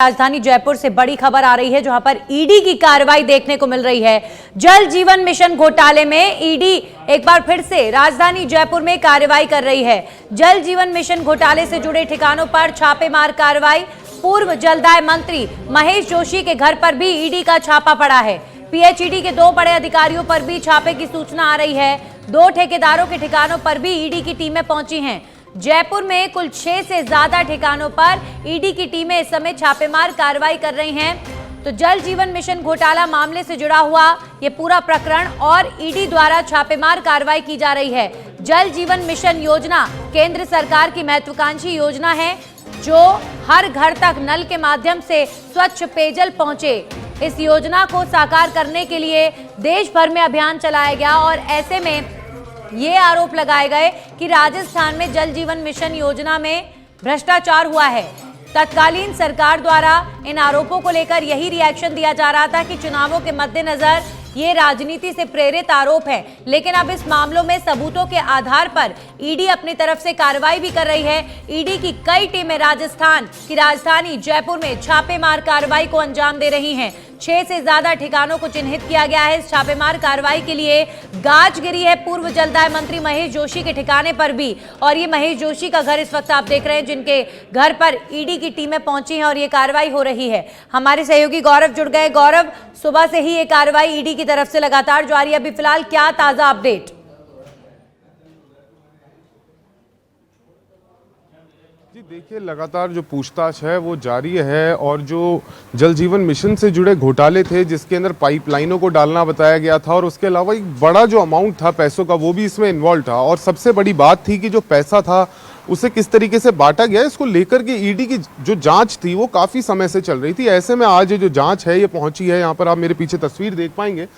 राजधानी जयपुर से बड़ी खबर आ रही है जहां पर ईडी की कार्रवाई देखने को मिल रही है। जल जीवन मिशन घोटाले में ईडी एक बार फिर से राजधानी जयपुर में कार्रवाई कर रही है। जल जीवन मिशन घोटाले से जुड़े ठिकानों पर छापेमार कार्रवाई। पूर्व जलदाय मंत्री महेश जोशी के घर पर भी ईडी का छापा पड़ा है। पीएचईडी के 2 बड़े अधिकारियों पर भी छापे की सूचना आ रही है। 2 ठेकेदारों के ठिकानों पर भी ईडी की टीमें पहुंची हैं। जयपुर में कुल 6 से ज्यादा ठिकानों पर ईडी की टीमें इस समय छापेमार कार्रवाई कर रही हैं। तो जल जीवन मिशन घोटाला मामले से जुड़ा हुआ ये पूरा प्रकरण और ईडी द्वारा छापेमार कार्रवाई की जा रही है। जल जीवन मिशन योजना केंद्र सरकार की महत्वाकांक्षी योजना है जो हर घर तक नल के माध्यम से स्वच्छ पेयजल पहुंचे। इस योजना को साकार करने के लिए देश भर में अभियान चलाया गया और ऐसे में ये आरोप लगाए गए कि राजस्थान में जल जीवन मिशन योजना में भ्रष्टाचार हुआ है। तत्कालीन सरकार द्वारा इन आरोपों को लेकर यही रिएक्शन दिया जा रहा था कि चुनावों के मद्देनजर ये राजनीति से प्रेरित आरोप है। लेकिन अब इस मामलों में सबूतों के आधार पर ईडी अपनी तरफ से कार्रवाई भी कर रही है। ईडी की कई टीमें राजस्थान की राजधानी जयपुर में छापेमार कार्रवाई को अंजाम दे रही हैं। 6 से ज्यादा ठिकानों को चिन्हित किया गया है। इस छापेमार कार्रवाई के लिए गाज गिरी है पूर्व जलदाय मंत्री महेश जोशी के ठिकाने पर भी। और ये महेश जोशी का घर इस वक्त आप देख रहे हैं जिनके घर पर ईडी की टीमें पहुंची हैं और ये कार्रवाई हो रही है। हमारे सहयोगी गौरव जुड़ गए। गौरव, सुबह से ही ये कार्रवाई ईडी की तरफ से लगातार जारी है। अभी फिलहाल क्या ताजा अपडेट? जी देखिए, लगातार जो पूछताछ है वो जारी है और जो जल जीवन मिशन से जुड़े घोटाले थे जिसके अंदर पाइपलाइनों को डालना बताया गया था और उसके अलावा एक बड़ा जो अमाउंट था पैसों का वो भी इसमें इन्वॉल्व था। और सबसे बड़ी बात थी कि जो पैसा था उसे किस तरीके से बांटा गया, इसको लेकर के ईडी की जो जांच थी वो काफ़ी समय से चल रही थी। ऐसे में आज जो जांच है ये पहुंची है। यहाँ पर आप मेरे पीछे तस्वीर देख पाएंगे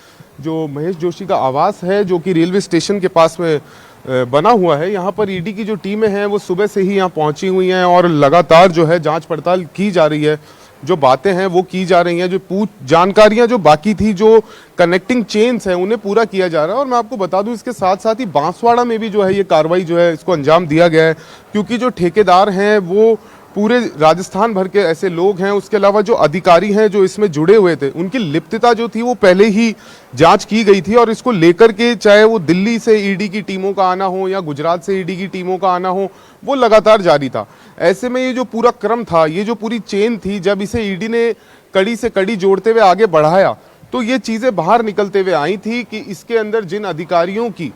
जो महेश जोशी का आवास है जो कि रेलवे स्टेशन के पास में बना हुआ है। यहाँ पर ईडी की जो टीमें हैं वो सुबह से ही यहाँ पहुंची हुई हैं और लगातार जो है जांच पड़ताल की जा रही है। जो बातें हैं वो की जा रही हैं, जो जानकारियां जो बाकी थी, जो कनेक्टिंग चेन्स हैं उन्हें पूरा किया जा रहा है। और मैं आपको बता दूं इसके साथ साथ ही बांसवाड़ा में भी जो है ये कार्रवाई जो है इसको अंजाम दिया गया है क्योंकि जो ठेकेदार हैं वो पूरे राजस्थान भर के ऐसे लोग हैं। उसके अलावा जो अधिकारी हैं जो इसमें जुड़े हुए थे उनकी लिप्तता जो थी वो पहले ही जांच की गई थी और इसको लेकर के चाहे वो दिल्ली से ईडी की टीमों का आना हो या गुजरात से ईडी की टीमों का आना हो वो लगातार जारी था। ऐसे में ये जो पूरा क्रम था, ये जो पूरी चेन थी, जब इसे ईडी ने कड़ी से कड़ी जोड़ते हुए आगे बढ़ाया तो ये चीज़ें बाहर निकलते हुए आई थी कि इसके अंदर जिन अधिकारियों की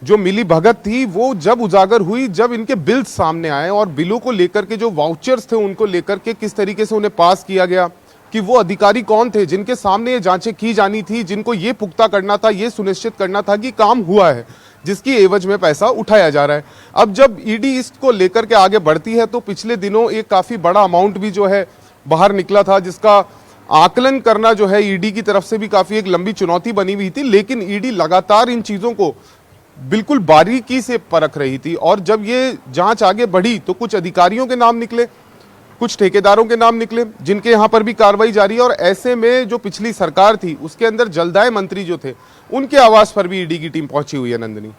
जो मिली भगत थी वो जब उजागर हुई, जब इनके बिल सामने आए और बिलों को लेकर के जो वाउचर्स थे उनको लेकर के किस तरीके से उन्हें पास किया गया कि वो अधिकारी कौन थे जिनके सामने ये जांचें की जानी थी, जिनको ये पुख्ता करना था, ये सुनिश्चित करना था कि काम हुआ है, जिसकी एवज में पैसा उठाया जा रहा है। अब जब ईडी इसको लेकर के आगे बढ़ती है तो पिछले दिनों एक काफ़ी बड़ा अमाउंट भी जो है बाहर निकला था जिसका आकलन करना जो है ईडी की तरफ से भी काफ़ी एक लंबी चुनौती बनी हुई थी। लेकिन ईडी लगातार इन चीज़ों को बिल्कुल बारीकी से परख रही थी और जब ये जांच आगे बढ़ी तो कुछ अधिकारियों के नाम निकले, कुछ ठेकेदारों के नाम निकले जिनके यहाँ पर भी कार्रवाई जारी है। और ऐसे में जो पिछली सरकार थी उसके अंदर जलदाय मंत्री जो थे उनके आवास पर भी ईडी की टीम पहुंची हुई है। नंदिनी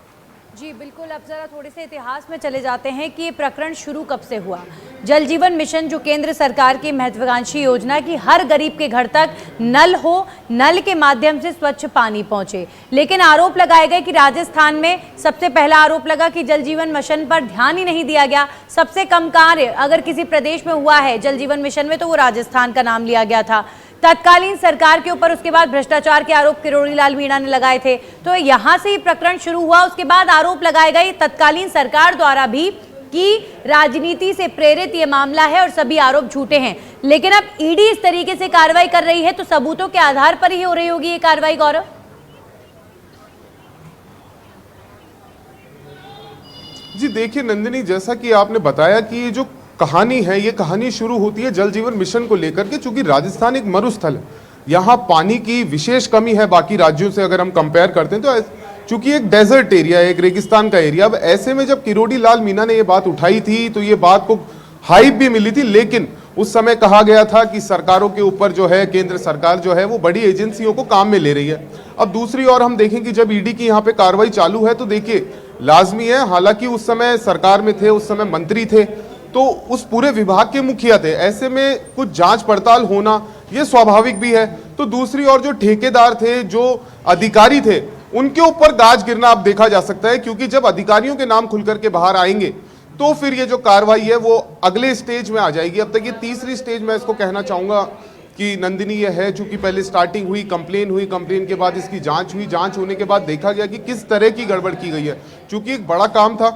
जी बिल्कुल, अब जरा थोड़े से इतिहास में चले जाते हैं कि ये प्रकरण शुरू कब से हुआ। जल जीवन मिशन जो केंद्र सरकार की महत्वाकांक्षी योजना की हर गरीब के घर तक नल हो, नल के माध्यम से स्वच्छ पानी पहुंचे। लेकिन आरोप लगाए गए कि राजस्थान में सबसे पहला आरोप लगा कि जल जीवन मिशन पर ध्यान ही नहीं दिया गया। सबसे कम कार्य अगर किसी प्रदेश में हुआ है जल जीवन मिशन में तो वो राजस्थान का नाम लिया गया था। तत्कालीन सरकार के ऊपर उसके बाद भ्रष्टाचार के आरोप किरोड़ी लाल मीणा ने लगाए थे। तो यहां से ही प्रकरण शुरू हुआ। उसके बाद आरोप लगाए गए तत्कालीन सरकार द्वारा भी कि राजनीति से प्रेरित ये मामला है और सभी आरोप झूठे हैं। लेकिन अब ईडी इस तरीके से कार्रवाई कर रही है तो सबूतों के आधार पर ही हो रही होगी ये कार्रवाई। गौरव जी देखिए नंदिनी, जैसा कि आपने बताया कि ये जो कहानी है ये कहानी शुरू होती है जल जीवन मिशन को लेकर के। चूंकि राजस्थान एक मरुस्थल है, यहाँ पानी की विशेष कमी है बाकी राज्यों से अगर हम कंपेयर करते हैं तो चूंकि एक डेजर्ट एरिया है, एक रेगिस्तान का एरिया। अब ऐसे में जब किरोड़ी लाल मीणा ने ये बात उठाई थी तो ये बात को हाइप भी मिली थी। लेकिन उस समय कहा गया था कि सरकारों के ऊपर जो है केंद्र सरकार जो है वो बड़ी एजेंसियों को काम में ले रही है। अब दूसरी ओर हम देखें कि जब ईडी की यहाँ पे कार्रवाई चालू है तो देखिए लाजमी है, हालांकि उस समय सरकार में थे, उस समय मंत्री थे, तो उस पूरे विभाग के मुखिया थे, ऐसे में कुछ जांच पड़ताल होना ये स्वाभाविक भी है। तो दूसरी ओर जो ठेकेदार थे, जो अधिकारी थे, उनके ऊपर गाज गिरना अब देखा जा सकता है, क्योंकि जब अधिकारियों के नाम खुल करके बाहर आएंगे तो फिर ये जो कार्रवाई है वो अगले स्टेज में आ जाएगी। अब तक ये तीसरी स्टेज में इसको कहना चाहूंगा कि नंदिनी ये है, चूंकि पहले स्टार्टिंग हुई, कंप्लेन के बाद इसकी जांच हुई, जांच होने के बाद देखा गया कि किस तरह की गड़बड़ की गई है। चूंकि एक बड़ा काम था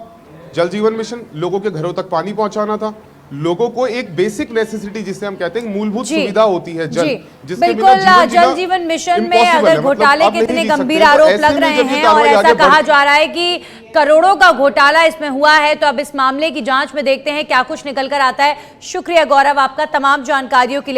जल जीवन मिशन, लोगों के घरों तक पानी पहुंचाना था, लोगों को एक बेसिक नेसेसिटी जिसे हम कहते हैं मूलभूत सुविधा होती है जल, जिसके बिना बिल्कुल जल जीवन मिशन में अगर घोटाले के इतने गंभीर आरोप लग रहे हैं और ऐसा कहा जा रहा है कि करोड़ों का घोटाला इसमें हुआ है, तो अब इस मामले की जांच में देखते हैं क्या कुछ निकल कर आता है। शुक्रिया गौरव आपका तमाम जानकारियों के लिए।